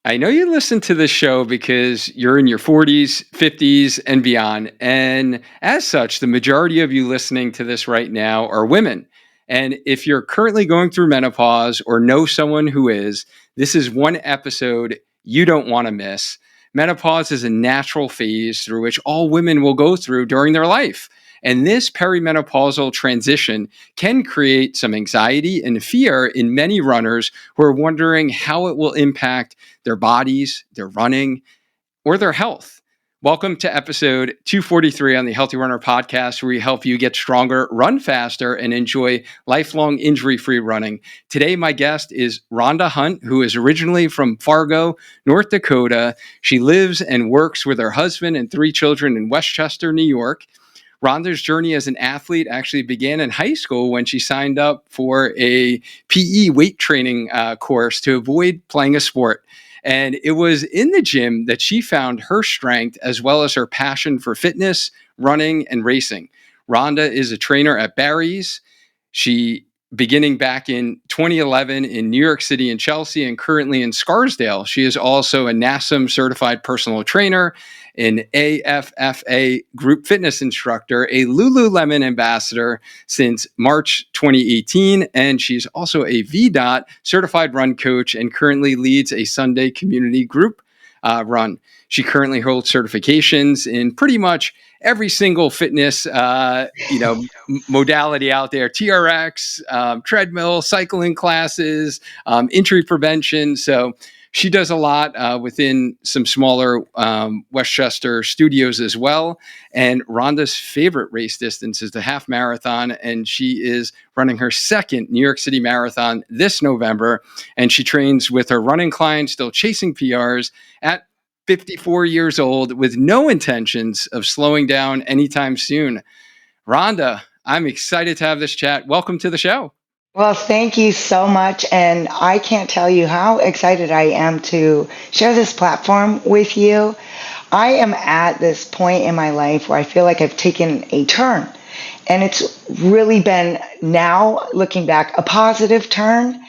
I know you listen to this show because you're in your 40s, 50s, and beyond. And as such, the majority of you listening to this right now are women. And if you're currently going through menopause or know someone who is, this is one episode you don't want to miss. Menopause is a natural phase through which all women will go through during their life. And this perimenopausal transition can create some anxiety and fear in many runners who are wondering how it will impact their bodies, their running, or their health. Welcome to episode 243 on the Healthy Runner podcast, where we help you get stronger, run faster, and enjoy lifelong injury-free running. Today, my guest is Rhonda Hunt, who is originally from Fargo, North Dakota. She lives and works with her husband and 3 children in Westchester, New York. Rhonda's journey as an athlete actually began in high school when she signed up for a PE weight training course to avoid playing a sport. And it was in the gym that she found her strength as well as her passion for fitness, running, and racing. Rhonda is a trainer at Barry's. She beginning back in 2011 in New York City and Chelsea, and currently in Scarsdale. She is also a NASM certified personal trainer, an AFFA group fitness instructor, a Lululemon ambassador since March 2018, and she's also a VDOT certified run coach and currently leads a Sunday community group run. She currently holds certifications in pretty much every single fitness, modality out there: TRX, treadmill, cycling classes, injury prevention. So she does a lot within some smaller Westchester studios as well. And Rhonda's favorite race distance is the half marathon, and she is running her second New York City marathon this November. And she trains with her running clients, still chasing PRs at 54 years old, with no intentions of slowing down anytime soon. Rhonda, I'm excited to have this chat. Welcome to the show. Well, thank you so much. And I can't tell you how excited I am to share this platform with you. I am at this point in my life where I feel like I've taken a turn. And it's really been, now looking back, a positive turn.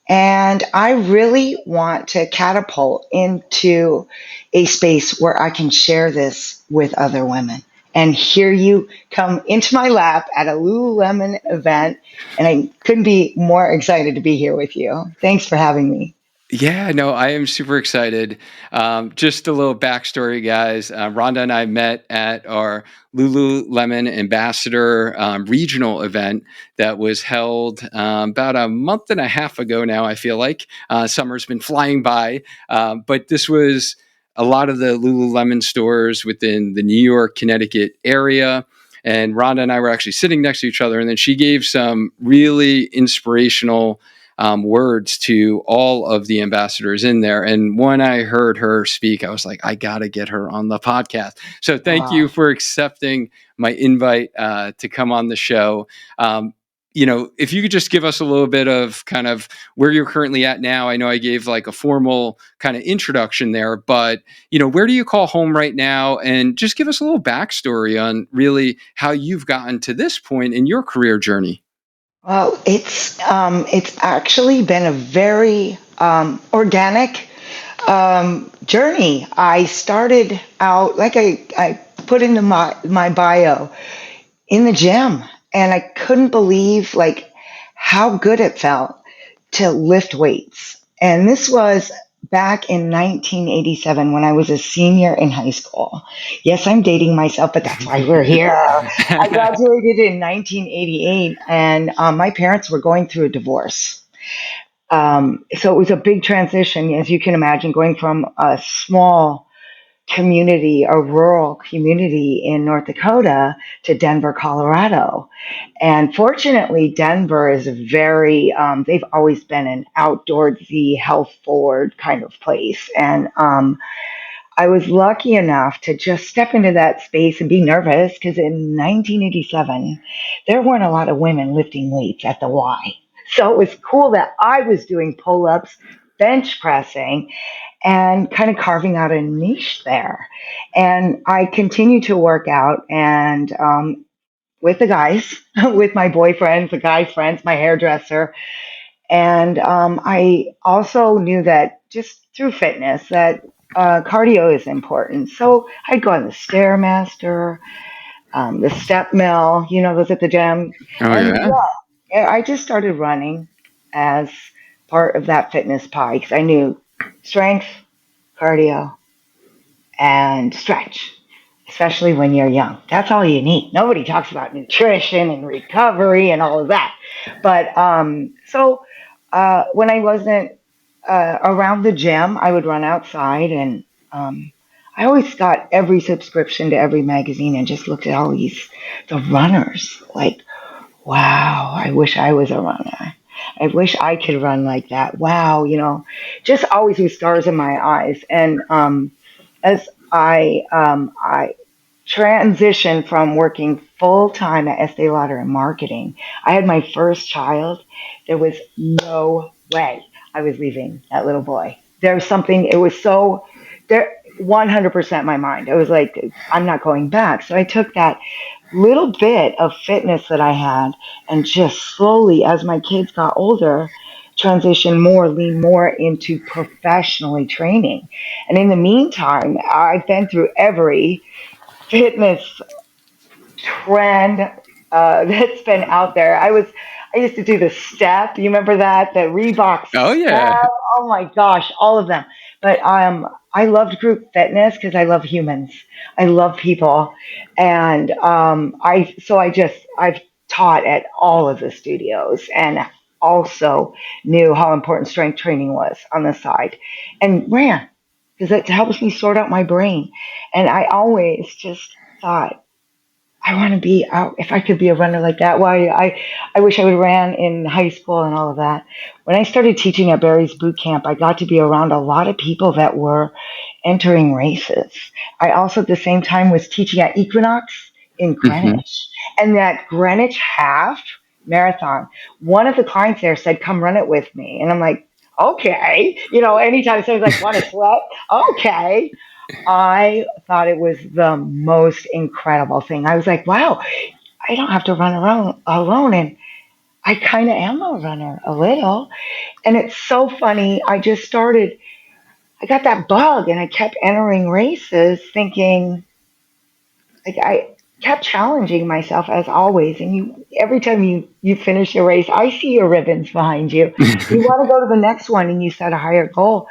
And I really want to catapult into a space where I can share this with other women. And here you come into my lap at a Lululemon event, and I couldn't be more excited to be here with you. Thanks for having me. Yeah, no, I am super excited. Just a little backstory, guys. Rhonda and I met at our Lululemon Ambassador regional event that was held about a month and a half ago now, I feel like. Summer's been flying by. But this was a lot of the Lululemon stores within the New York, Connecticut area. And Rhonda and I were actually sitting next to each other. And then she gave some really inspirational words to all of the ambassadors in there. And when I heard her speak, I was like, I got to get her on the podcast. So thank you Wow. for accepting my invite to come on the show. If you could just give us a little bit of kind of where you're currently at now. I know I gave like a formal kind of introduction there, but, where do you call home right now? And just give us a little backstory on really how you've gotten to this point in your career journey. Well, it's actually been a very organic journey. I started out, like I put into my bio, in the gym, and I couldn't believe like how good it felt to lift weights. And this was back in 1987 when I was a senior in high school. Yes, I'm dating myself, but that's why we're here. I graduated in 1988, and my parents were going through a divorce. So it was a big transition, as you can imagine, going from a small community, a rural community in North Dakota, to Denver, Colorado. And fortunately, Denver is they've always been an outdoorsy, health forward kind of place. And I was lucky enough to just step into that space and be nervous because in 1987, there weren't a lot of women lifting weights at the Y. So it was cool that I was doing pull ups, bench pressing, and kind of carving out a niche there. And I continue to work out and with the guys, with my boyfriends, the guy friends, my hairdresser. And I also knew that just through fitness that cardio is important. So I'd go on the Stairmaster, the step mill, those at the gym. Oh And yeah. yeah, I just started running as part of that fitness pie because I knew strength, cardio, and stretch, especially when you're young. That's all you need. Nobody talks about nutrition and recovery and all of that. But when I wasn't around the gym, I would run outside and I always got every subscription to every magazine and just looked at all the runners. Like, wow, I wish I was a runner. I wish I could run like that. Wow, just always with stars in my eyes. And as I transitioned from working full time at Estee Lauder in marketing, I had my first child. There was no way I was leaving that little boy. There was something. It was so there. 100% my mind. I was like, I'm not going back. So I took that little bit of fitness that I had and just slowly, as my kids got older, lean more into professionally training. And in the meantime, I've been through every fitness trend that's been out there. I used to do the step. You remember that? The Reebok Oh step. yeah. Oh my gosh, all of them. But I loved group fitness because I love humans. I love people, and I've taught at all of the studios and also knew how important strength training was on the side, and ran because it helps me sort out my brain. And I always just thought I want to be out. If I could be a runner like that, why I wish I would have ran in high school and all of that. When I started teaching at Barry's Boot Camp, I got to be around a lot of people that were entering races. I also at the same time was teaching at Equinox in Hmm. Greenwich, and that Greenwich half marathon. One of the clients there said, "Come run it with me," and I'm like, "Okay." Anytime someone's like, "Want to sweat?" Okay. I thought it was the most incredible thing. I was like, wow, I don't have to run around alone. And I kind of am a runner a little. And it's so funny. I got that bug and I kept entering races thinking, like, I kept challenging myself as always. And every time you finish a race, I see your ribbons behind you. You want to go to the next one and you set a higher goal.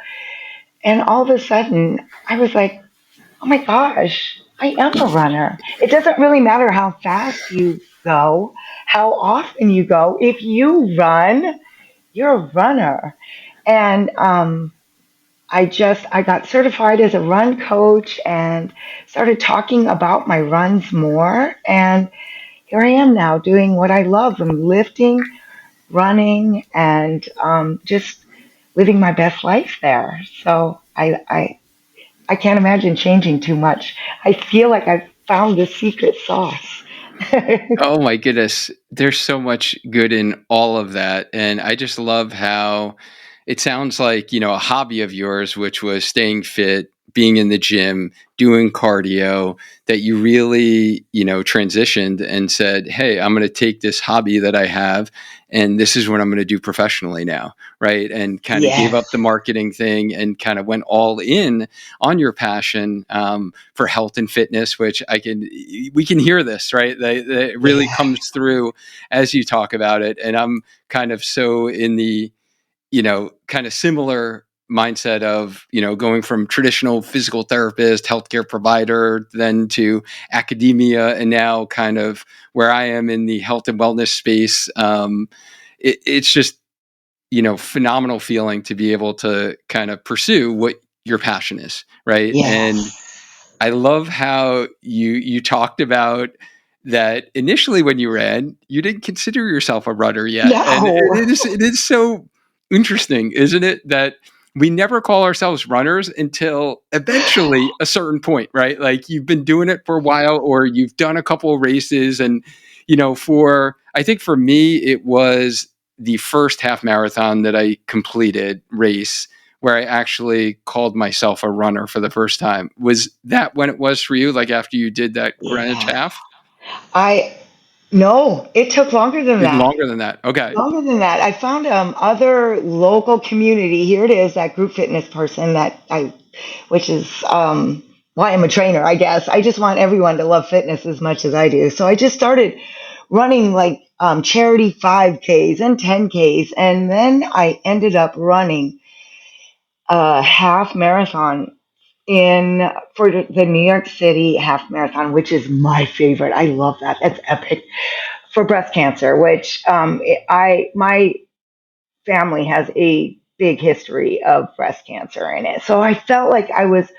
And all of a sudden, I was like, oh my gosh, I am a runner. It doesn't really matter how fast you go, how often you go. If you run, you're a runner. And I got certified as a run coach and started talking about my runs more. And here I am now doing what I love. I'm lifting, running, and just living my best life there. So I can't imagine changing too much. I feel like I've found the secret sauce. Oh my goodness. There's so much good in all of that. And I just love how it sounds like, a hobby of yours, which was staying fit, being in the gym, doing cardio, that you really, transitioned and said, hey, I'm going to take this hobby that I have and this is what I'm going to do professionally now. Right. And kind of gave Yes. up the marketing thing and kind of went all in on your passion for health and fitness, which we can hear this, right? It really Yeah. comes through as you talk about it. And I'm kind of so in the, kind of similar mindset of, going from traditional physical therapist, healthcare provider, then to academia, and now kind of where I am in the health and wellness space. It's just, phenomenal feeling to be able to kind of pursue what your passion is, right? And Yes. I love how you talked about that initially when you ran, you didn't consider yourself a runner yet. And No. it is so interesting, isn't it, that we never call ourselves runners until eventually a certain point, right? Like you've been doing it for a while or you've done a couple of races and for I think for me it was the first half marathon that I completed race where I actually called myself a runner for the first time. Was that when it was for you? Like after you did that Greenwich Yeah. half? I No, it took longer than Even that. longer than that. Okay. Longer than that. I found other local community. Here it is, that group fitness person which is why I'm a trainer, I guess. I just want everyone to love fitness as much as I do. So I just started running like charity 5Ks and 10Ks. And then I ended up running a half marathon in for the New York City half marathon, which is my favorite. I love that. That's epic for breast cancer, which my family has a big history of breast cancer in it. So I felt like I was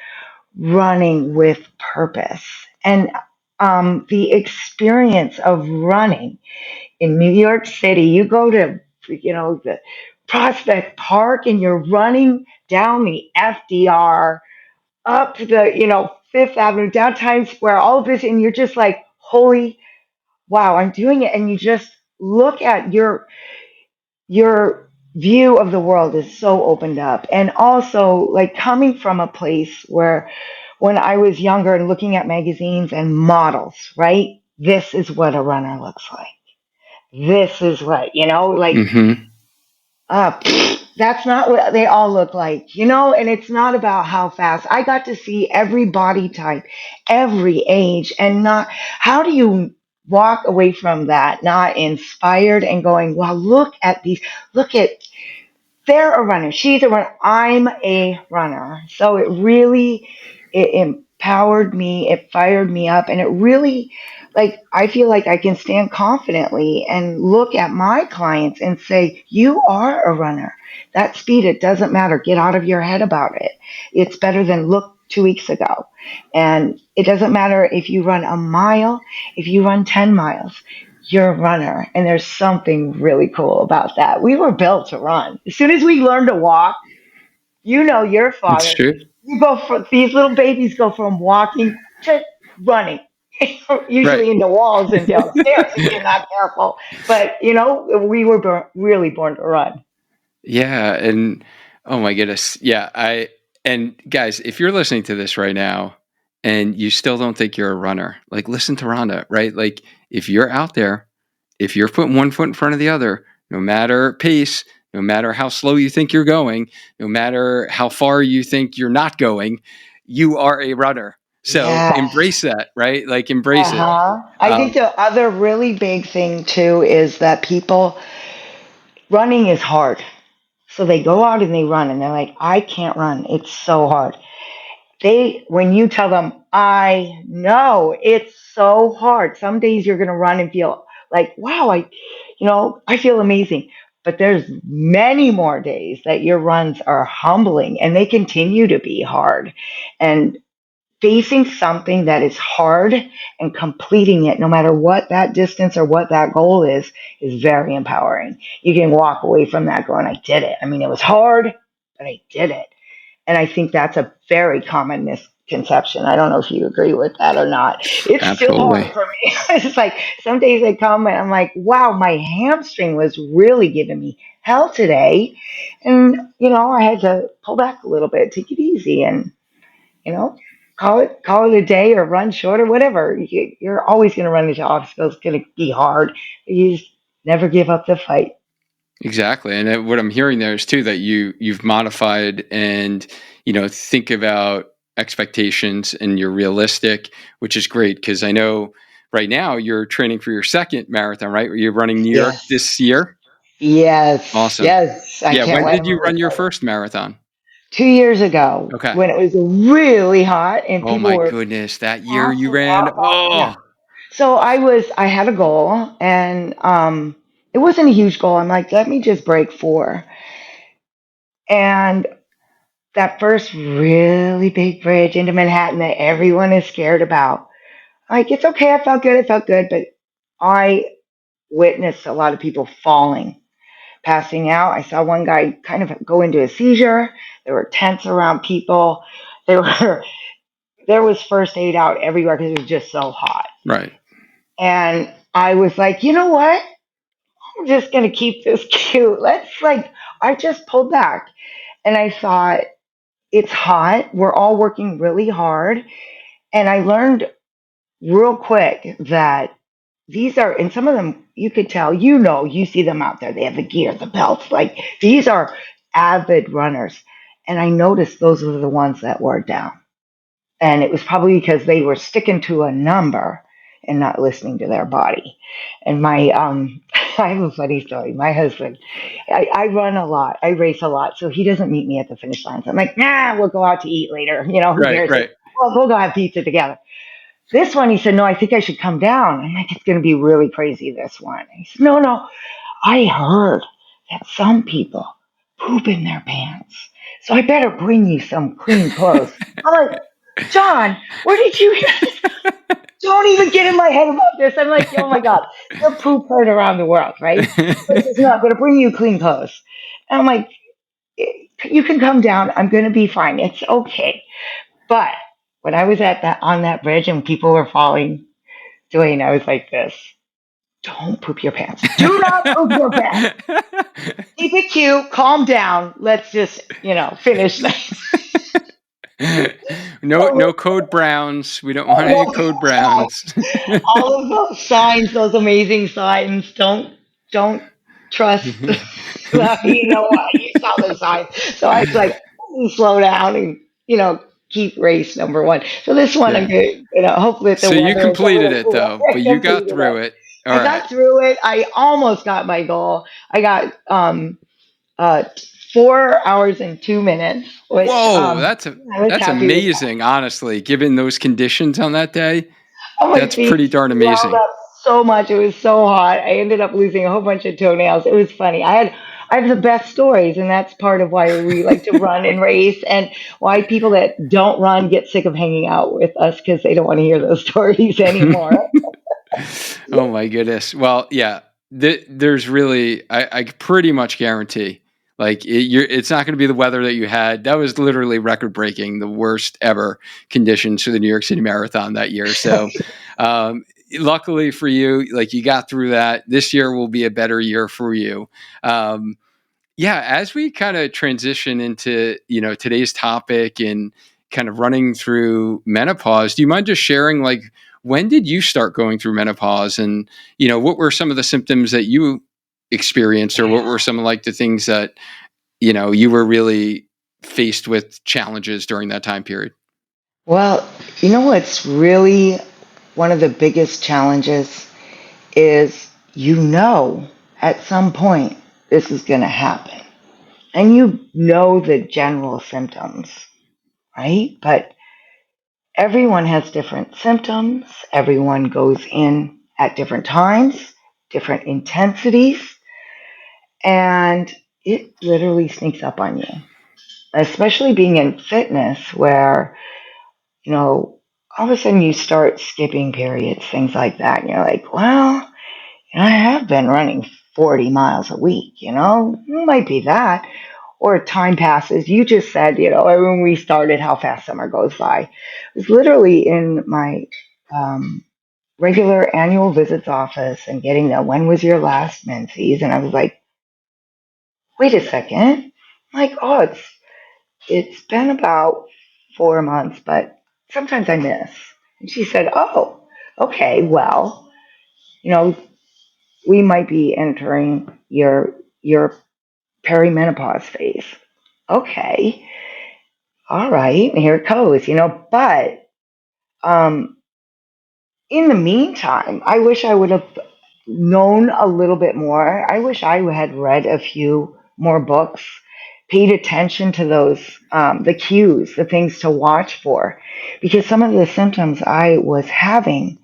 running with purpose. And the experience of running in New York City, you go to, the Prospect Park and you're running down the FDR up to the, Fifth Avenue, down Times Square, all of this, and you're just like, holy wow, I'm doing it. And you just look at your view of the world is so opened up. And also, like, coming from a place where when I was younger and looking at magazines and models, right? This is what a runner looks like. This is what, like, Mm-hmm. that's not what they all look like, and it's not about how fast. I got to see every body type, every age, and not, how do you walk away from that, not inspired and going, wow, look at they're a runner. She's a runner. I'm a runner. So it empowered me. It fired me up. And it really, like, I feel like I can stand confidently and look at my clients and say, you are a runner. That speed, it doesn't matter. Get out of your head about it. It's better than look 2 weeks ago. And it doesn't matter if you run a mile, if you run 10 miles, you're a runner, and there's something really cool about that. We were built to run. As soon as we learn to walk, your It's father, true. these little babies go from walking to running, Right. usually into walls and downstairs if you're not careful. But we were really born to run. Yeah, and oh my goodness. Yeah, and guys, if you're listening to this right now and you still don't think you're a runner, like listen to Rhonda, right? Like if you're out there, if you're putting one foot in front of the other, no matter pace, no matter how slow you think you're going, no matter how far you think you're not going, you are a runner. So Yes. embrace that, right? Like embrace it. Uh-huh. I think Um, the other really big thing too is that people running is hard. So they go out and they run and they're like, I can't run. It's so hard. When you tell them, I know it's so hard. Some days you're going to run and feel like, wow, I feel amazing. But there's many more days that your runs are humbling and they continue to be hard. And facing something that is hard and completing it, no matter what that distance or what that goal is very empowering. You can walk away from that going, I did it. I mean, it was hard, but I did it. And I think that's a very common misconception. I don't know if you agree with that or not. It's still hard Absolutely. for me. It's like some days I come and I'm like, wow, my hamstring was really giving me hell today. And, I had to pull back a little bit, take it easy, and, you know, call it a day or run short or whatever. You're always going to run into obstacles. It's going to be hard. You just never give up the fight. Exactly. And what I'm hearing there is too that you've modified and think about expectations and you're realistic, which is great because I know right now you're training for your second marathon, right? You're running New York Yes. this year. Yes. Awesome. Yes. I Yeah, can't when wait. did I'm you really run your excited. first marathon? 2 years ago, Okay. when it was really hot and Oh people my were goodness, that year you passing ran. out. Yeah. Oh, So I had a goal, and it wasn't a huge goal. I'm like, let me just break four. And that first really big bridge into Manhattan that everyone is scared about, like, it's okay. I felt good. I felt good, but I witnessed a lot of people falling, passing out. I saw one guy kind of go into a seizure. There were tents around people. There were there was first aid out everywhere because it was just so hot. right. And I was like, you know what? I'm just gonna keep this cute. I just pulled back and I thought, it's hot. We're all working really hard. And I learned real quick that these are, and some of them you could tell, you know, you see them out there. They have the gear, the belts. Like these are avid runners. And I noticed those were the ones that were down. And it was probably because they were sticking to a number and not listening to their body. And I have a funny story. My husband, I run a lot, I race a lot, so he doesn't meet me at the finish line. So I'm like, nah, we'll go out to eat later. You know, who Right, cares? right. Well, we'll go have pizza together. This one, he said, no, I think I should come down. I'm like, it's going to be really crazy, this one. He said, no, no, I heard that some people poop in their pants. So I better bring you some clean clothes. I'm like, John, where did you hear this? Don't even get in my head about this. I'm like, oh my God, the poop heard around the world, right? So he says, no, I'm going to bring you clean clothes. And I'm like, you can come down. I'm going to be fine. It's okay. But when I was at that on that bridge and people were falling, Duane, I was like this. Don't poop your pants. Do not poop your pants. Keep it cute. Calm down. Let's just, finish this. No code browns. We don't want any code browns. All of those signs, those amazing signs. Don't trust. You know what? You saw the signs. So I was like, slow down and keep race number one. So this one, I'm Yeah. good. Hopefully the So you weather is a completed little it cooler. though, I but you got completed through it. it. All I right. got through it. I almost got my goal. I got uh 4 hours and 2 minutes, which Whoa, I was that's happy with that. amazing, honestly, given those conditions on that day. Oh, my That's feet pretty darn swelled amazing. up so much. It was so hot. I ended up losing a whole bunch of toenails. It was funny. I have the best stories, and that's part of why we like to run and race, and why people that don't run get sick of hanging out with us because they don't want to hear those stories anymore. Oh my goodness. Well, yeah, there's really, I pretty much guarantee, like it's not going to be the weather that you had. That was literally record breaking, the worst ever conditions for the New York City Marathon that year. So, luckily for you, like you got through that. This year will be a better year for you. Um, yeah, as we kind of transition into, today's topic and kind of running through menopause, do you mind just sharing, like, when did you start going through menopause, and what were some of the symptoms that you experienced, or what were some of like the things that you were really faced with challenges during that time period? Well, you know what's really one of the biggest challenges is at some point this is going to happen. And you know the general symptoms, right? But everyone has different symptoms. Everyone goes in at different times, different intensities, and it literally sneaks up on you. Especially being in fitness where, all of a sudden you start skipping periods, things like that. And you're like, well, I have been running 40 miles a week, it might be that. Or time passes. You just said, when we started, how fast summer goes by. I was literally in my regular annual visits office and getting the when was your last menses, and I was like, wait a second, like, oh, it's been about 4 months, but sometimes I miss. And she said, oh, okay, well, you know, we might be entering your perimenopause phase. Okay, all right, here it goes, but um, in the meantime, I wish I would have known a little bit more. I wish I had read a few more books, paid attention to those, the cues, the things to watch for, because some of the symptoms I was having,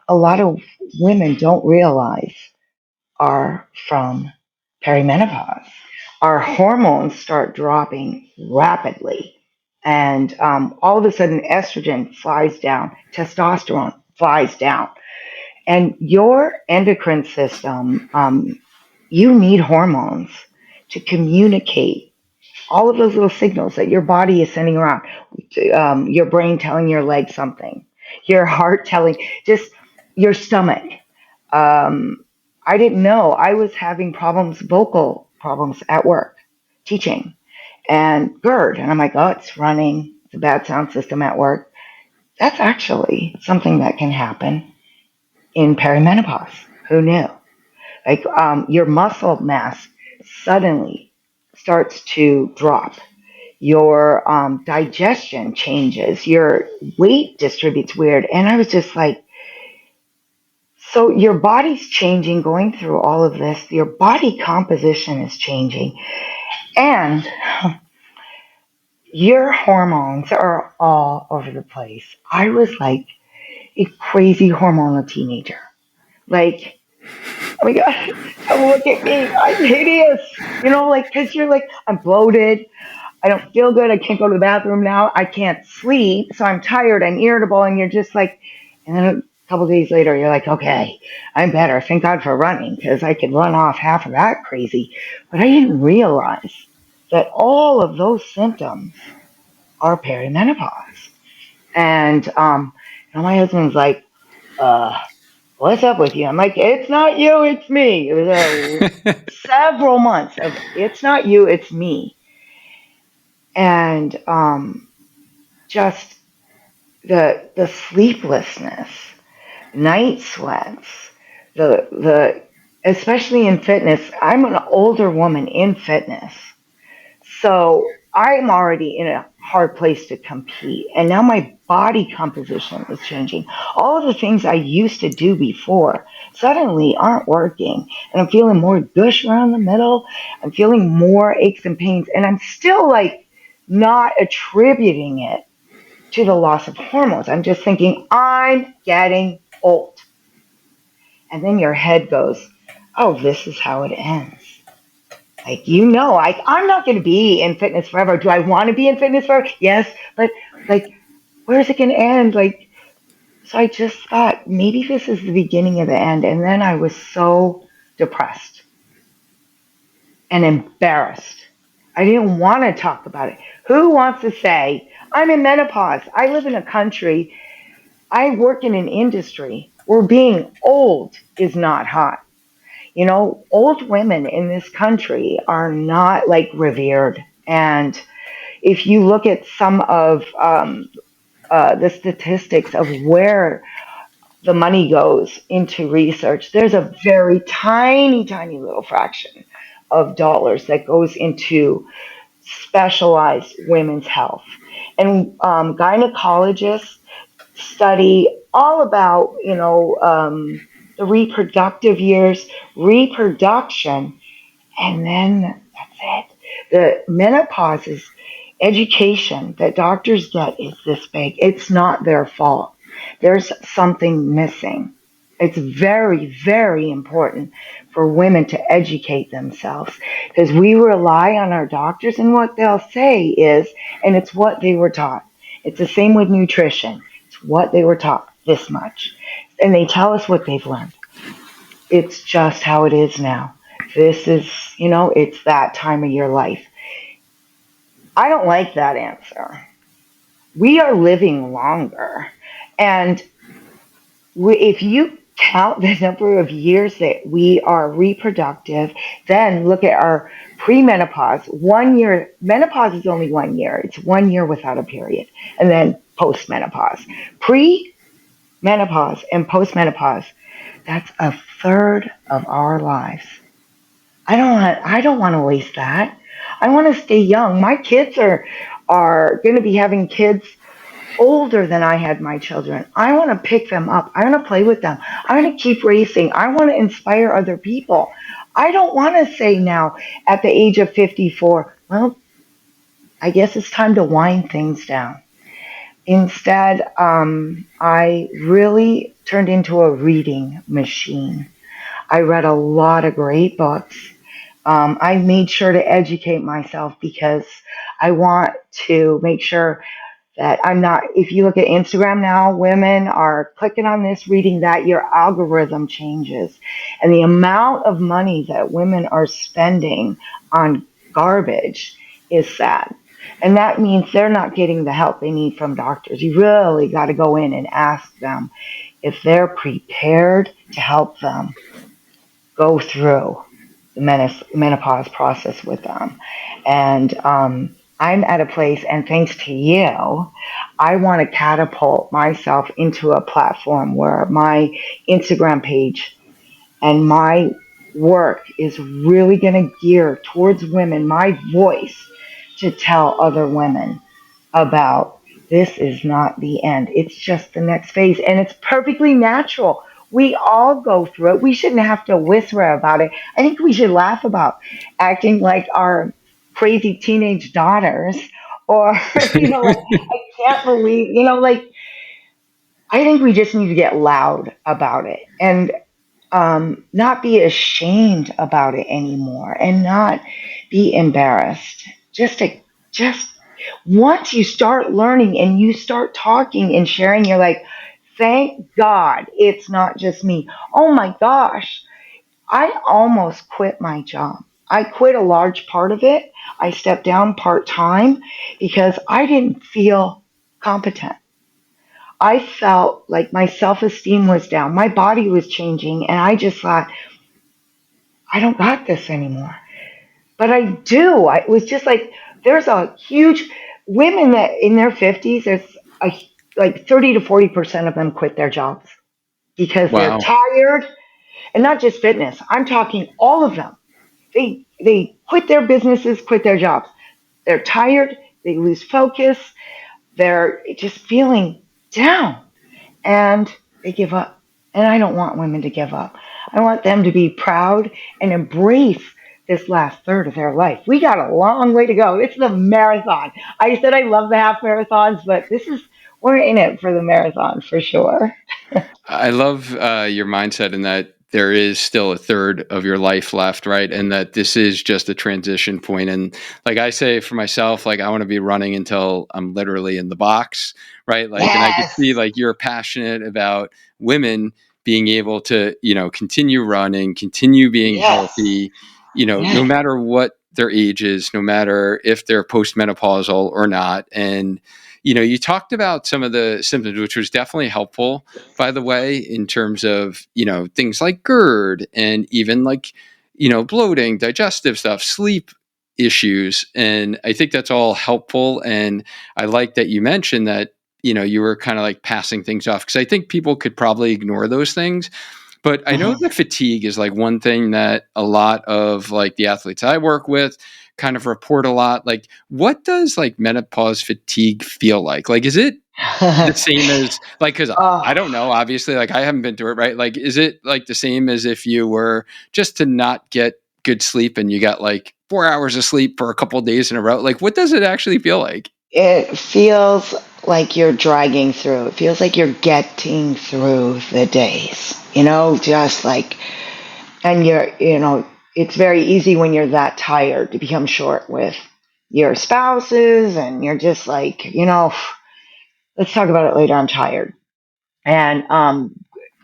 a lot of women don't realize are from perimenopause. Our hormones start dropping rapidly. And all of a sudden, estrogen flies down, testosterone flies down. And your endocrine system, you need hormones to communicate all of those little signals that your body is sending around. Your brain telling your leg something, your heart telling, just your stomach. Um, I didn't know I was having vocal problems at work, teaching, and GERD. And I'm like, oh, it's running. It's a bad sound system at work. That's actually something that can happen. in perimenopause. Who knew? Like your muscle mass suddenly starts to drop. Your digestion changes. Your weight distributes weird. And I was just like, so your body's changing, going through all of this. Your body composition is changing. And your hormones are all over the place. I was like a crazy hormonal teenager. Like, oh my God, don't look at me. I'm hideous. Like, because you're like, I'm bloated. I don't feel good. I can't go to the bathroom now. I can't sleep. So I'm tired. I'm irritable. And you're just like, and then a couple of days later, you're like, okay, I'm better. Thank God for running because I could run off half of that crazy. But I didn't realize that all of those symptoms are perimenopause. And my husband's like, uh, what's up with you? I'm like, it's not you, it's me. It was several months of it's not you, it's me. And just the sleeplessness, night sweats, the especially in fitness. I'm an older woman in fitness. So I'm already in a hard place to compete. And now my body composition is changing. All of the things I used to do before suddenly aren't working. And I'm feeling more gush around the middle. I'm feeling more aches and pains. And I'm still like not attributing it to the loss of hormones. I'm just thinking, I'm getting old. And then your head goes, oh, this is how it ends. Like, I'm not going to be in fitness forever. Do I want to be in fitness forever? Yes. But, like, where's it going to end? Like, so I just thought maybe this is the beginning of the end. And then I was so depressed and embarrassed. I didn't want to talk about it. Who wants to say, I'm in menopause? I live in a country, I work in an industry where being old is not hot. Old women in this country are not like revered. And if you look at some of the statistics of where the money goes into research, there's a very tiny, tiny little fraction of dollars that goes into specialized women's health. And gynecologists study all about, the reproductive years, reproduction, and then that's it. The menopause is education that doctors get is this big. It's not their fault. There's something missing. It's very, very important for women to educate themselves because we rely on our doctors, and what they'll say is, and it's what they were taught. It's the same with nutrition. It's what they were taught, this much. And they tell us what they've learned. It's just how it is now. This is, it's that time of your life. I don't like that answer. We are living longer. And if you count the number of years that we are reproductive, then look at our premenopause. 1 year, menopause is only 1 year. It's 1 year without a period. And then postmenopause. Pre-menopause and postmenopause, that's a third of our lives. I don't want to waste that. I want to stay young. My kids are going to be having kids older than I had my children. I want to pick them up. I want to play with them. I want to keep racing. I want to inspire other people. I don't want to say now at the age of 54, well, I guess it's time to wind things down. Instead, I really turned into a reading machine. I read a lot of great books. I made sure to educate myself because I want to make sure that I'm not, if you look at Instagram now, women are clicking on this, reading that, your algorithm changes. And the amount of money that women are spending on garbage is sad. And that means they're not getting the help they need from doctors. You really got to go in and ask them if they're prepared to help them go through the menopause process with them. And I'm at a place, and thanks to you, I want to catapult myself into a platform where my Instagram page and my work is really going to gear towards women, my voice to tell other women about this is not the end. It's just the next phase. And it's perfectly natural. We all go through it. We shouldn't have to whisper about it. I think we should laugh about acting like our crazy teenage daughters or, like, I can't believe, like, I think we just need to get loud about it and not be ashamed about it anymore and not be embarrassed. Just once you start learning and you start talking and sharing, you're like, thank God it's not just me. Oh my gosh, I almost quit my job. I quit a large part of it. I stepped down part time because I didn't feel competent. I felt like my self esteem was down. My body was changing. And I just thought, I don't got this anymore. But I do. It was just like there's a huge women that in their 50s, there's a, like 30 to 40% of them quit their jobs because they're Wow. tired, and not just fitness. I'm talking all of them. They quit their businesses, quit their jobs. They're tired, they lose focus, they're just feeling down, and they give up. And I don't want women to give up. I want them to be proud and embrace this last third of their life. We got a long way to go. It's the marathon. I said I love the half marathons, but we're in it for the marathon for sure. I love your mindset in that there is still a third of your life left, right? And that this is just a transition point. And like I say for myself, like I want to be running until I'm literally in the box, right? Like, and I could Yes, see like you're passionate about women being able to, continue running, continue being yes, healthy, no yes. matter what their age is, no matter if they're postmenopausal or not. And, you talked about some of the symptoms, which was definitely helpful, by the way, in terms of, things like GERD and even like, bloating, digestive stuff, sleep issues. And I think that's all helpful. And I like that you mentioned that, you were kind of like passing things off because I think people could probably ignore those things. But I know Mhm. the fatigue is like one thing that a lot of like the athletes I work with kind of report a lot. Like, what does like menopause fatigue feel like? Like, is it the same as like, because I Oh, don't know, obviously, like I haven't been through it, right? Like, is it like the same as if you were just to not get good sleep and you got like 4 hours of sleep for a couple of days in a row? Like, what does it actually feel like? it feels like you're dragging through. It feels like you're getting through the days, just like, and it's very easy when you're that tired to become short with your spouses, and you're just like, let's talk about it later. I'm tired. And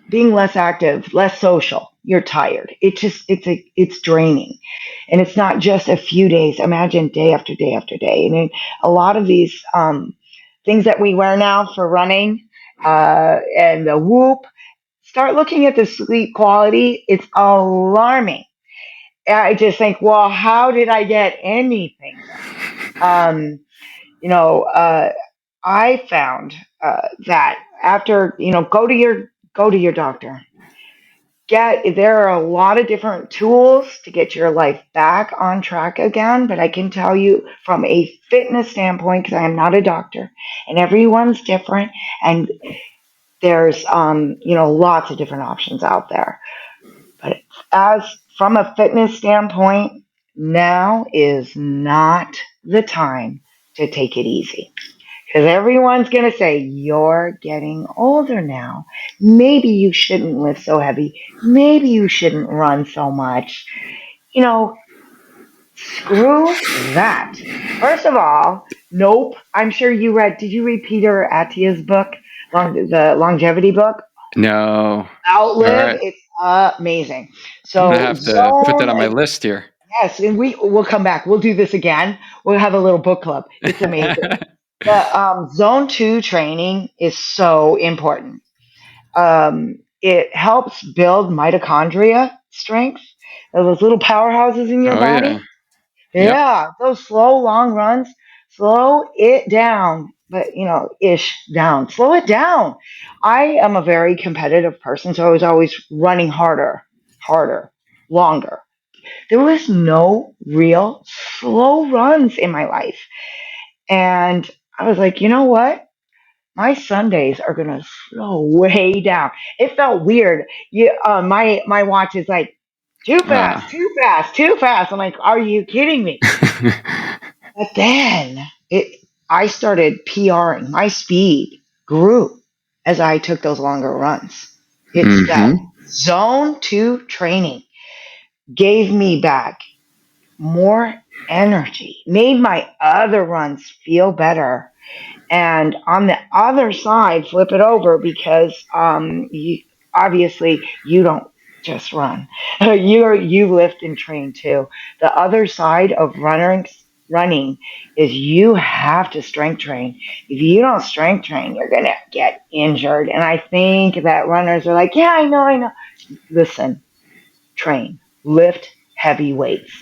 being less active, less social, you're tired. It's draining, and it's not just a few days. Imagine day after day after day. And a lot of these things that we wear now for running and the Whoop. Start looking at the sleep quality. It's alarming. I just think, well, how did I get anything done? You know, uh, I found that after go to your doctor. There are a lot of different tools to get your life back on track again, but I can tell you from a fitness standpoint, because I am not a doctor, and everyone's different, and there's lots of different options out there. But as from a fitness standpoint, now is not the time to take it easy. Because everyone's going to say, you're getting older now. Maybe you shouldn't lift so heavy. Maybe you shouldn't run so much. You know, screw that. First of all, nope. I'm sure did you read Peter Attia's book, the longevity book? No. All Outlive. right. It's amazing. I'm going to So have to put that on my list here. yes, and we'll come back. We'll do this again. We'll have a little book club. It's amazing. The zone two training is so important. It helps build mitochondria strength, those little powerhouses in your Oh, yeah. body. Yep. Yeah, those slow, long runs. slow it down, but ish down. Slow it down. I am a very competitive person, so I was always running harder, harder, longer. There was no real slow runs in my life. And I was like, you know what? My Sundays are gonna slow way down. It felt weird. My watch is like too Uh, fast, too fast, too fast. I'm like, are you kidding me? But then I started PRing. My speed grew as I took those longer runs. It's that hmm zone two training gave me back more energy, made my other runs feel better. And on the other side, flip it over because obviously you don't just run. You lift and train too. The other side of running is you have to strength train. If you don't strength train, you're gonna get injured. And I think that runners are like, yeah, I know. Listen, train, lift heavy weights,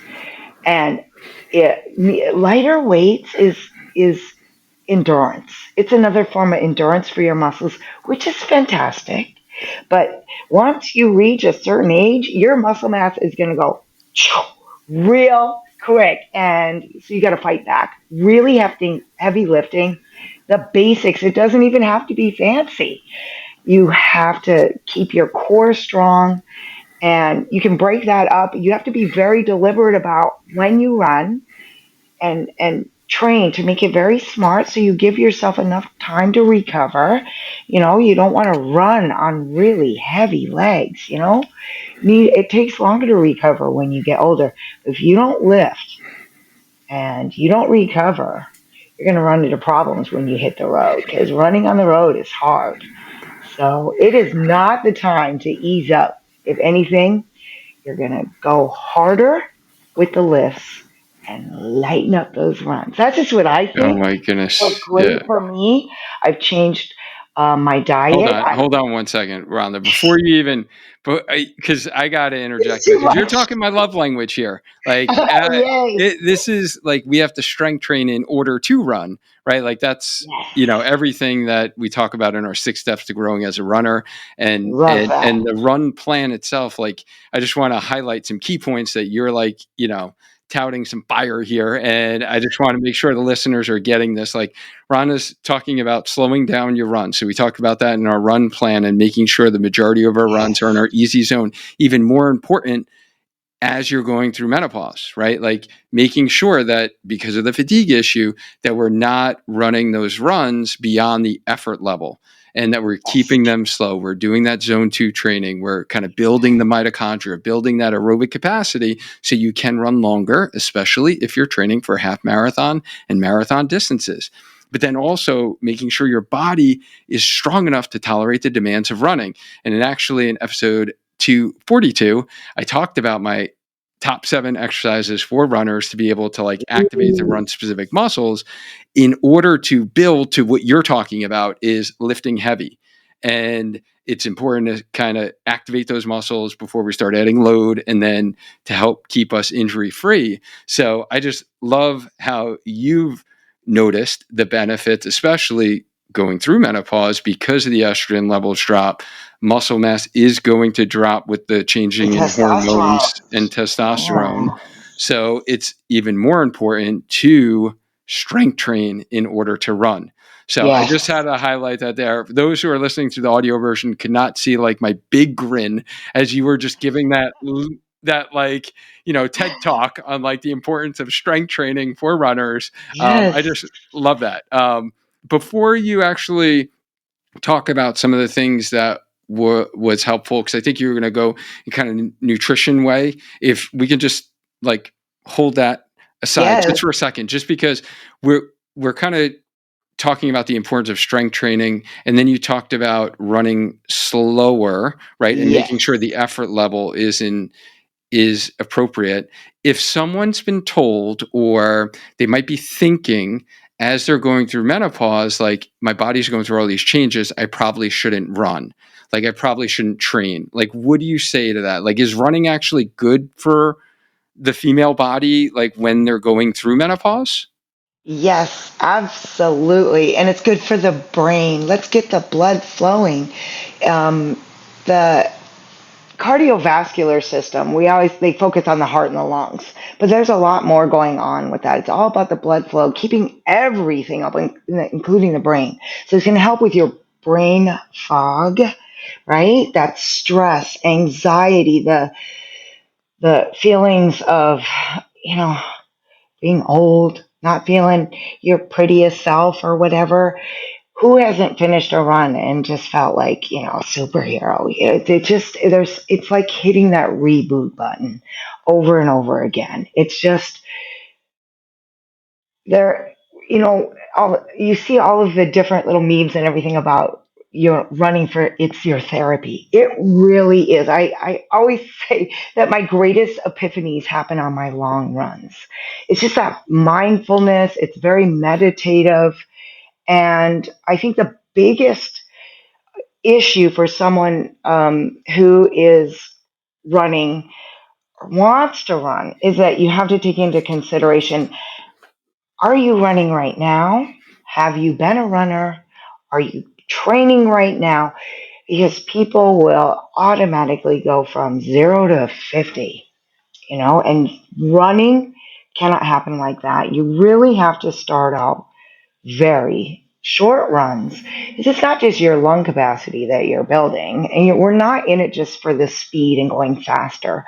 and lighter weights is endurance. It's another form of endurance for your muscles, which is fantastic. But once you reach a certain age, your muscle mass is going to go real quick. And so you got to fight back. Really heavy lifting, the basics. It doesn't even have to be fancy. You have to keep your core strong, and you can break that up. You have to be very deliberate about when you run and train to make it very smart so you give yourself enough time to recover. You don't want to run on really heavy legs. It takes longer to recover when you get older. If you don't lift and you don't recover, you're going to run into problems when you hit the road, because running on the road is hard. So it is not the time to ease up. If anything, you're going to go harder with the lifts and lighten up those runs. That's just what I oh think. my What's goodness. great Yeah. for me, I've changed my Hold diet. on, hold on one second, Rhonda. Before you even, but because I got to It's interject too because you're much. talking my love language here. Like, Yay. this is like we have to strength train in order to run, right? Like that's Yes. everything that we talk about in our 6 steps to growing as a runner, and Love and that. and the run plan itself. Like, I just want to highlight some key points that you're like, touting some fire here, and I just want to make sure the listeners are getting this. Like, Rhonda's talking about slowing down your run. So we talked about that in our run plan and making sure the majority of our runs are in Yes. our easy zone. Even more important as you're going through menopause, right? Like making sure that because of the fatigue issue, that we're not running those runs beyond the effort level and that we're Yes. keeping them slow. We're doing that zone two training. We're kind of building the mitochondria, building that aerobic capacity so you can run longer, especially if you're training for half marathon and marathon distances. But then also making sure your body is strong enough to tolerate the demands of running. And then actually in episode 242, I talked about my top 7 exercises for runners to be able to like activate the Ooh, run specific muscles in order to build to what you're talking about is lifting heavy. And it's important to kind of activate those muscles before we start adding load and then to help keep us injury free. So I just love how you've noticed the benefits, especially going through menopause because of the estrogen levels drop. Muscle mass is going to drop with the and changing in testosterone. hormones and testosterone. Yeah. So it's even more important to strength train in order to run. So I just had Yes. to highlight that there. For those who are listening to the audio version could not see like my big grin as you were just giving that like TED talk on like the importance of strength training for runners. I Yes. just love that. Before you actually talk about some of the things that was helpful, because I think you were going to go in kind of nutrition way. If we can just like hold that aside Yes. just for a second, just because we're kind of talking about the importance of strength training, and then you talked about running slower, right, and making Yes. sure the effort level is appropriate. If someone's been told or they might be thinking as they're going through menopause, like my body's going through all these changes, I probably shouldn't run. Like I probably shouldn't train. Like, what do you say to that? Like, is running actually good for the female body, like when they're going through menopause? Yes, absolutely. And it's good for the brain. Let's get the blood flowing. The cardiovascular system, they focus on the heart and the lungs, but there's a lot more going on with that. It's all about the blood flow, keeping everything up, including the brain. So it's going to help with your brain fog, right? That stress, anxiety, the feelings of, you know, being old, not feeling your prettiest self or whatever. Who hasn't finished a run and just felt like, a superhero? It's like hitting that reboot button over and over again. It's just there, you see all of the different little memes and everything about you're running for it's your therapy. It really is. I always say that my greatest epiphanies happen on my long runs. It's just that mindfulness, it's very meditative. And I think the biggest issue for someone who is running or wants to run is that you have to take into consideration, are you running right now? Have you been a runner? Are you training right now? Because people will automatically go from 0 to 50, and running cannot happen like that. You really have to start out very short runs. It's not just your lung capacity that you're building, and we're not in it just for the speed and going faster.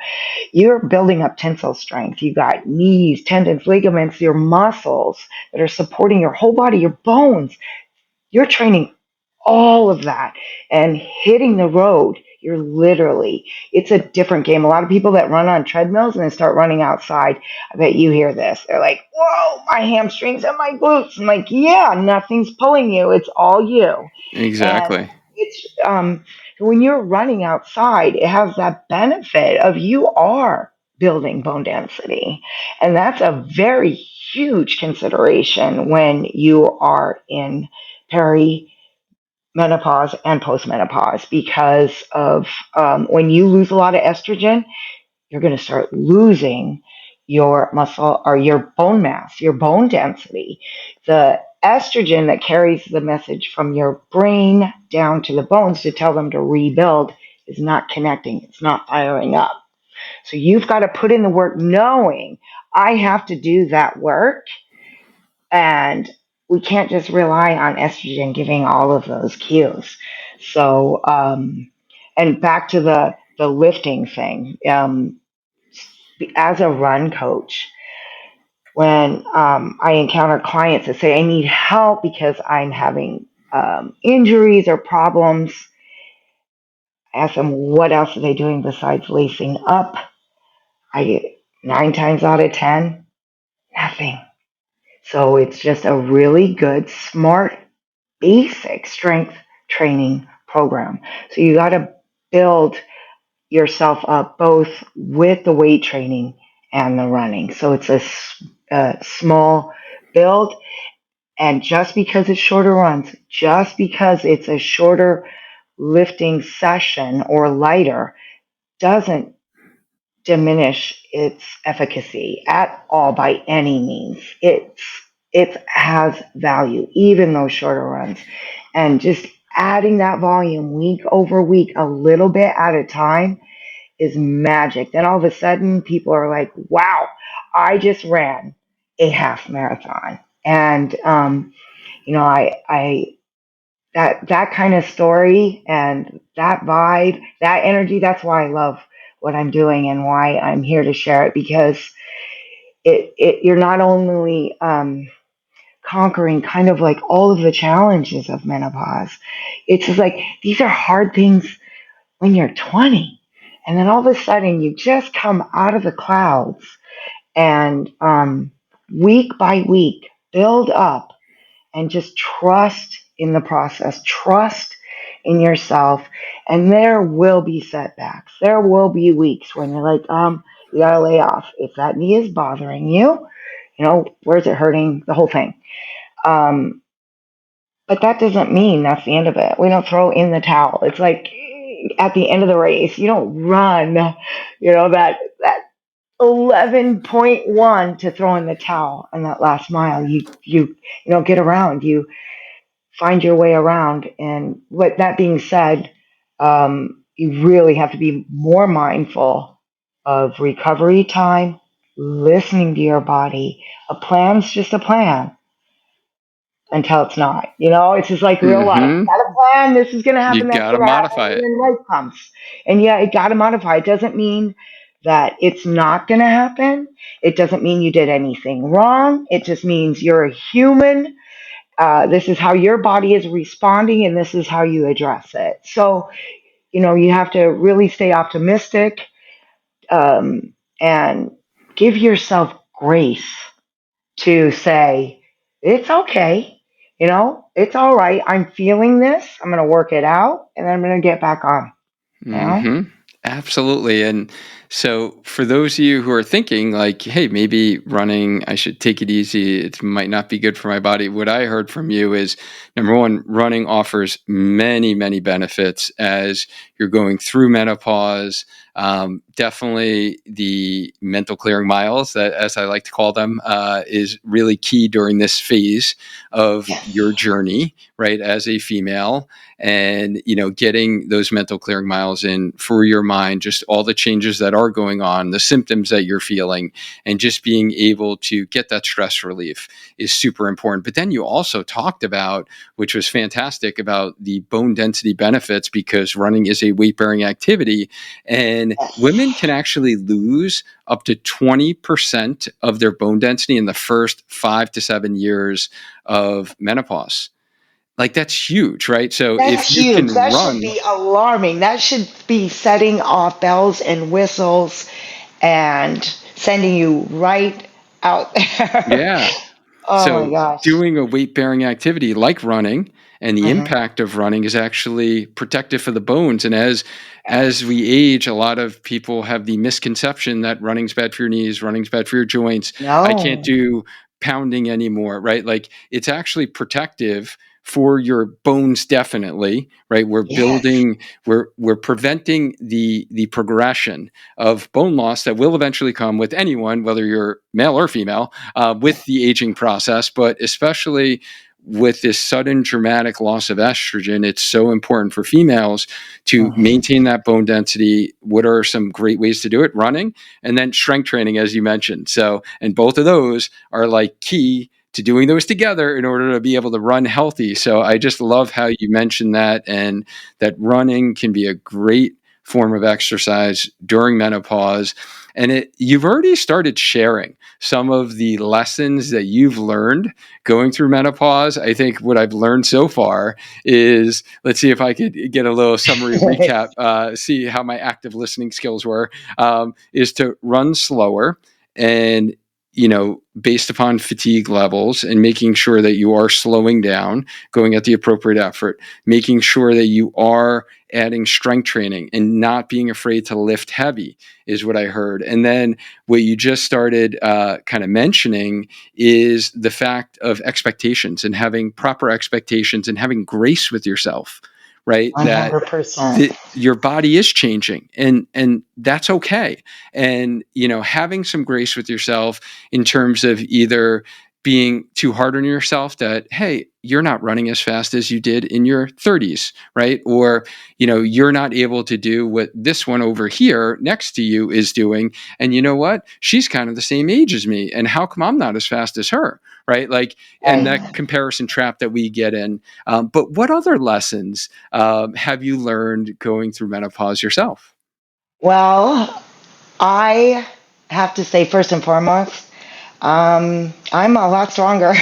You're building up tensile strength. You got knees, tendons, ligaments, your muscles that are supporting your whole body, your bones. You're training all of that and hitting the road. It's a different game. A lot of people that run on treadmills and then start running outside, I bet you hear this. They're like, whoa, my hamstrings and my glutes. I'm like, yeah, nothing's pulling you. It's all you. And Exactly. when you're running outside, it has that benefit of you are building bone density. And that's a very huge consideration when you are in perimenopause and postmenopause because of when you lose a lot of estrogen, you're going to start losing your muscle or your bone mass, your bone density. The estrogen that carries the message from your brain down to the bones to tell them to rebuild is not connecting, it's not firing up. So you've got to put in the work knowing I have to do that work, and we can't just rely on estrogen giving all of those cues. So, and back to the lifting thing. As a run coach, when I encounter clients that say, I need help because I'm having injuries or problems, I ask them, what else are they doing besides lacing up? I get 9 times out of 10, nothing. So it's just a really good, smart, basic strength training program. So you got to build yourself up both with the weight training and the running. So it's a small build. And just because it's shorter runs, just because it's a shorter lifting session or lighter, doesn't diminish its efficacy at all by any means. It has value, even those shorter runs. And just adding that volume week over week, a little bit at a time, is magic. Then all of a sudden, people are like, wow, I just ran a half marathon. And, I that kind of story and that vibe, that energy, that's why I love what I'm doing and why I'm here to share it, because you're not only conquering kind of like all of the challenges of menopause. It's just like these are hard things when you're 20, and then all of a sudden you just come out of the clouds and week by week build up and just trust in the process, trust in yourself. And there will be setbacks. There will be weeks when you're like, you gotta lay off. If that knee is bothering you, where's it hurting? The whole thing. But that doesn't mean that's the end of it. We don't throw in the towel. It's like at the end of the race, you don't run, that 11.1 to throw in the towel on that last mile. You get around. You find your way around. And what that being said, you really have to be more mindful of recovery time, listening to your body. A plan's just a plan until it's not. It's just like real life. Mm-hmm. Got a plan. This is going to You happen. That's got to going to happen. modify And it. then life comes. And yeah, it got to modify. It doesn't mean that it's not going to happen. It doesn't mean you did anything wrong. It just means you're a human. This is how your body is responding, and this is how you address it. So, you have to really stay optimistic, and give yourself grace to say, it's okay. It's all right. I'm feeling this. I'm going to work it out, and then I'm going to get back on. You know? Mm-hmm. Absolutely. And so for those of you who are thinking like, hey, maybe running, I should take it easy. It might not be good for my body. What I heard from you is number one, running offers many, many benefits as you're going through menopause. Definitely the mental clearing miles, that, as I like to call them, is really key during this phase of your Yes. journey, right? As a female, and getting those mental clearing miles in for your mind, just all the changes that are going on, the symptoms that you're feeling, and just being able to get that stress relief is super important. But then you also talked about, which was fantastic, about the bone density benefits, because running is a weight bearing activity, and women can actually lose up to 20% of their bone density in the first 5 to 7 years of menopause. Like, that's huge, right? So if That's you huge. can That should run, be alarming. That should be setting off bells and whistles and sending you right out there. yeah. Oh my So gosh. doing a weight bearing activity like running, and the Hmm. impact of running is actually protective for the bones. And as Yes. we age, a lot of people have the misconception that running's bad for your knees, running's bad for your joints. I can't No. do pounding anymore, right? Like, it's actually protective for your bones, definitely, right? We're Yes. building, we're preventing the progression of bone loss that will eventually come with anyone, whether you're male or female, with the aging process, but especially with this sudden dramatic loss of estrogen. It's so important for females to Mhm. maintain that bone density. What are some great ways to do it? Running, and then strength training, as you mentioned. So, and both of those are like key to doing those together in order to be able to run healthy. So I just love how you mentioned that, and that running can be a great form of exercise during menopause. And you've already started sharing some of the lessons that you've learned going through menopause. I think what I've learned so far is, let's see if I could get a little summary recap, see how my active listening skills were, is to run slower, and based upon fatigue levels, and making sure that you are slowing down, going at the appropriate effort, making sure that you are adding strength training and not being afraid to lift heavy is what I heard. And then what you just started kind of mentioning is the fact of expectations, and having proper expectations, and having grace with yourself, right? That 100%. your body is changing, and that's okay. And having some grace with yourself in terms of either being too hard on yourself, that hey, you're not running as fast as you did in your 30s, right? Or you're not able to do what this one over here next to you is doing, and you know what, she's kind of the same age as me, and how come I'm not as fast as her, right? Like, and Right. that comparison trap that we get in. But what other lessons have you learned going through menopause yourself? Well, I have to say, first and foremost, I'm a lot stronger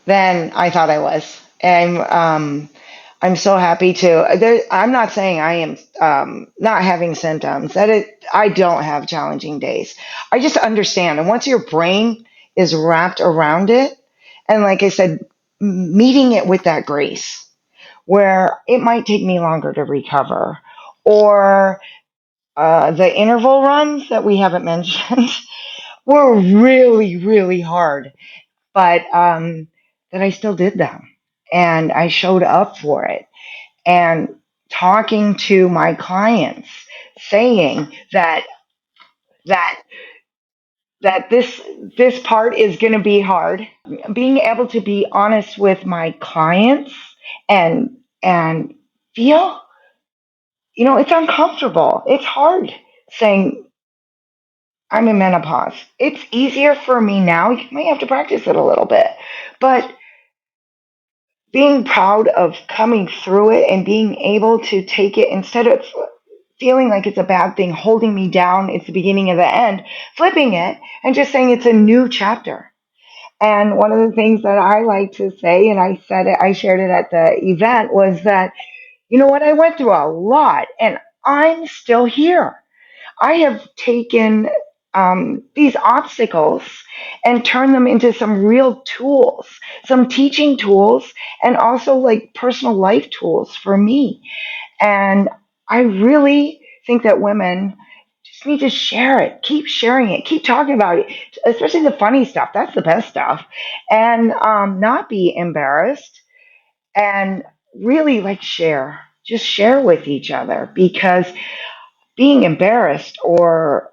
than I thought I was. And I'm so happy to. I'm not saying I am not having symptoms. I don't have challenging days. I just understand. And once your brain is wrapped around it, and like I said, meeting it with that grace, where it might take me longer to recover, or the interval runs that we haven't mentioned were really, really hard, but that I still did them, and I showed up for it. And talking to my clients, saying that that this part is going to be hard. Being able to be honest with my clients and and feel, it's uncomfortable. It's hard saying I'm in menopause. It's easier for me now. You may have to practice it a little bit, but being proud of coming through it and being able to take it instead of feeling like it's a bad thing holding me down, it's the beginning of the end, flipping it and just saying it's a new chapter. And one of the things that I like to say, and I said it, I shared it at the event, was that, you know what, I went through a lot and I'm still here. I have taken these obstacles and turned them into some real tools, some teaching tools, and also like personal life tools for me. And I really think that women just need to share it, keep sharing it, keep talking about it, especially the funny stuff. That's the best stuff. And not be embarrassed and really like just share with each other, because being embarrassed or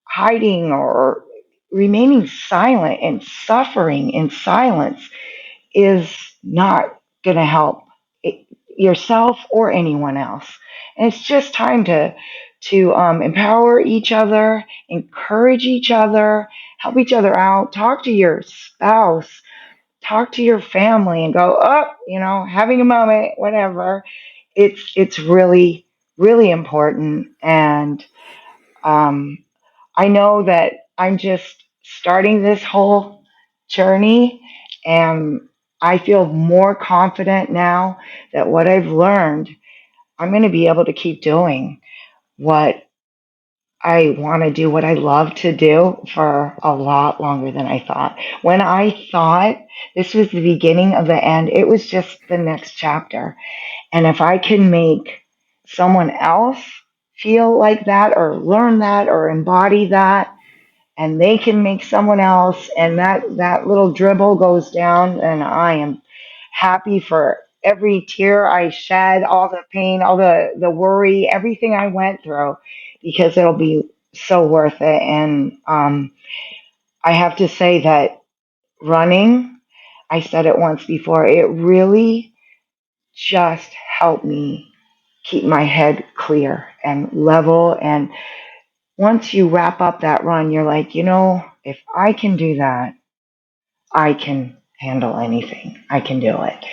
hiding or remaining silent and suffering in silence is not going to help yourself or anyone else. And it's just time to empower each other, encourage each other, help each other out, talk to your spouse, talk to your family, and go, oh, having a moment, whatever. It's really really important. And um, I know that I'm just starting this whole journey, and I feel more confident now that what I've learned, I'm going to be able to keep doing what I want to do, what I love to do for a lot longer than I thought. When I thought this was the beginning of the end, it was just the next chapter. And if I can make someone else feel like that or learn that or embody that, and they can make someone else, and that little dribble goes down, and I am happy for every tear I shed, all the pain, all the worry, everything I went through, because it'll be so worth it. And I have to say that running, I said it once before, it really just helped me keep my head clear and level. And once you wrap up that run, you're like, if I can do that, I can handle anything. I can do it.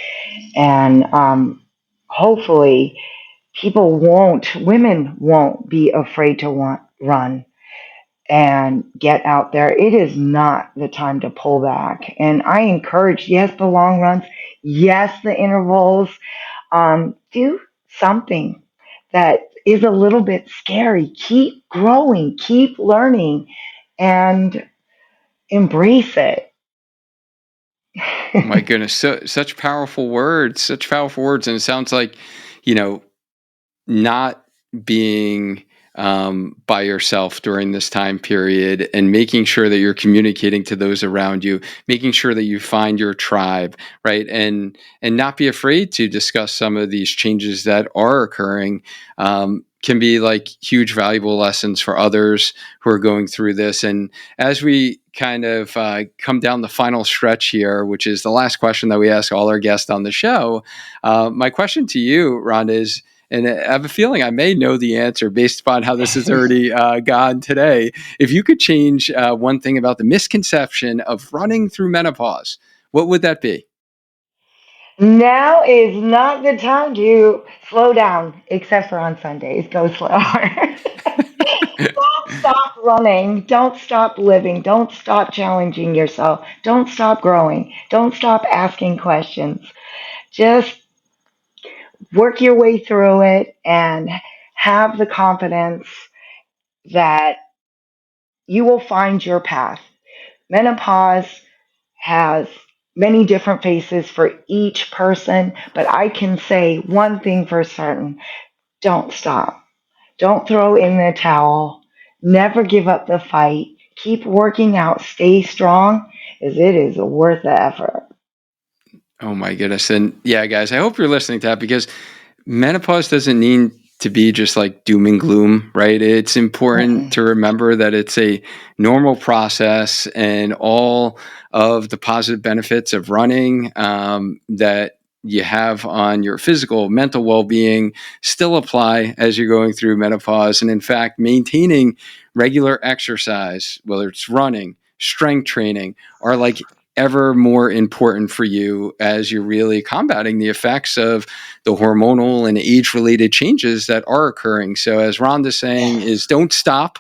And hopefully, women won't be afraid to run and get out there. It is not the time to pull back. And I encourage, yes, the long runs, yes, the intervals, do something that is a little bit scary. Keep growing, keep learning, and embrace it. My goodness, such powerful words, such powerful words. And it sounds like, not being by yourself during this time period, and making sure that you're communicating to those around you, making sure that you find your tribe, right? And not be afraid to discuss some of these changes that are occurring, can be like huge valuable lessons for others who are going through this. And as we kind of come down the final stretch here, which is the last question that we ask all our guests on the show, my question to you, Rhonda, is, and I have a feeling I may know the answer based upon how this has already gone today. If you could change one thing about the misconception of running through menopause, what would that be? Now is not the time to slow down, except for on Sundays. Go slower. Don't stop running. Don't stop living. Don't stop challenging yourself. Don't stop growing. Don't stop asking questions. Just work your way through it and have the confidence that you will find your path. Menopause has many different faces for each person, but I can say one thing for certain: don't stop. Don't throw in the towel. Never give up the fight. Keep working out. Stay strong, as it is worth the effort. Oh my goodness. And yeah, guys, I hope you're listening to that, because menopause doesn't to be just like doom and gloom, right? It's important Mm-mm. to remember that it's a normal process, and all of the positive benefits of running that you have on your physical, mental well being still apply as you're going through menopause. And in fact, maintaining regular exercise, whether it's running, strength training, are like ever more important for you as you're really combating the effects of the hormonal and age related changes that are occurring. So, as Rhonda's saying, is Yes. don't stop.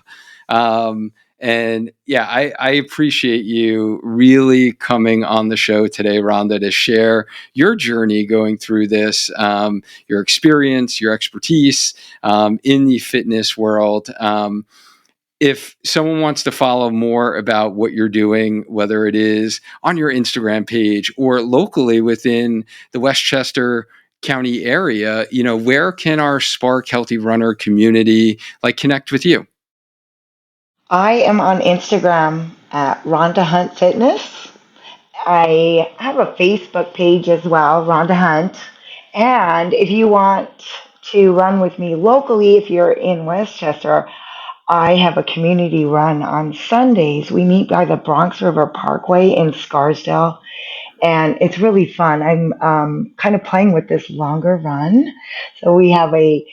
And yeah, I appreciate you really coming on the show today, Rhonda, to share your journey going through this, your experience, your expertise in the fitness world. If someone wants to follow more about what you're doing, whether it is on your Instagram page or locally within the Westchester County area, where can our Spark Healthy Runner community like connect with you? I am on Instagram at Rhonda Hunt Fitness. I have a Facebook page as well, Rhonda Hunt. And if you want to run with me locally, if you're in Westchester, I have a community run on Sundays. We meet by the Bronx River Parkway in Scarsdale, and it's really fun. I'm kind of playing with this longer run. So we have a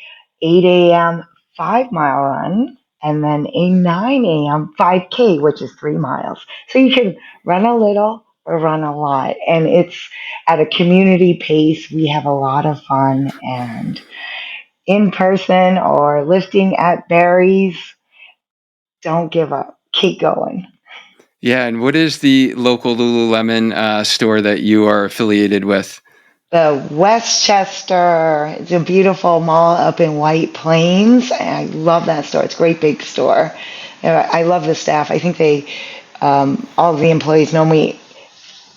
8 a.m. 5 mile run, and then a 9 a.m. 5K, which is 3 miles. So you can run a little or run a lot, and it's at a community pace. We have a lot of fun, and in person or lifting at Barry's, don't give up. Keep going. Yeah, and what is the local Lululemon store that you are affiliated with? The Westchester, it's a beautiful mall up in White Plains. I love that store. It's a great big store. I love the staff. I think all of the employees know me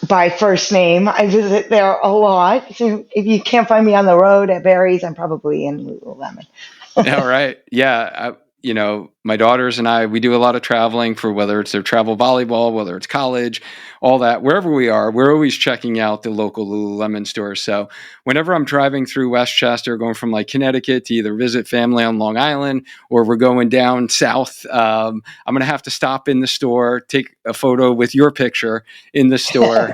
by first name. I visit there a lot. So if you can't find me on the road at Barry's, I'm probably in Lululemon. All right. Yeah. My daughters and I, we do a lot of traveling for whether it's their travel volleyball, whether it's college, all that. Wherever we are, we're always checking out the local Lululemon stores. So whenever I'm driving through Westchester, going from like Connecticut to either visit family on Long Island, or we're going down south, I'm going to have to stop in the store, take a photo with your picture in the store.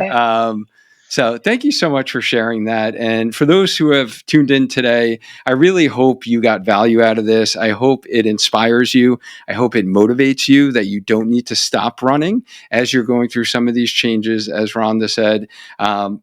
So thank you so much for sharing that. And for those who have tuned in today, I really hope you got value out of this. I hope it inspires you. I hope it motivates you that you don't need to stop running as you're going through some of these changes, as Rhonda said.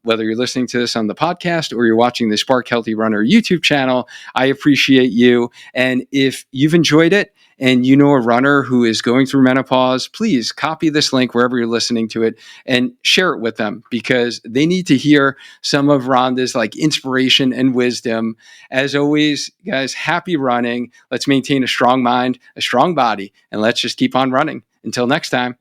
Whether you're listening to this on the podcast or you're watching the Spark Healthy Runner YouTube channel, I appreciate you. And if you've enjoyed it, and you know a runner who is going through menopause, please copy this link wherever you're listening to it and share it with them, because they need to hear some of Rhonda's like inspiration and wisdom. As always, guys, happy running. Let's maintain a strong mind, a strong body, and let's just keep on running. Until next time.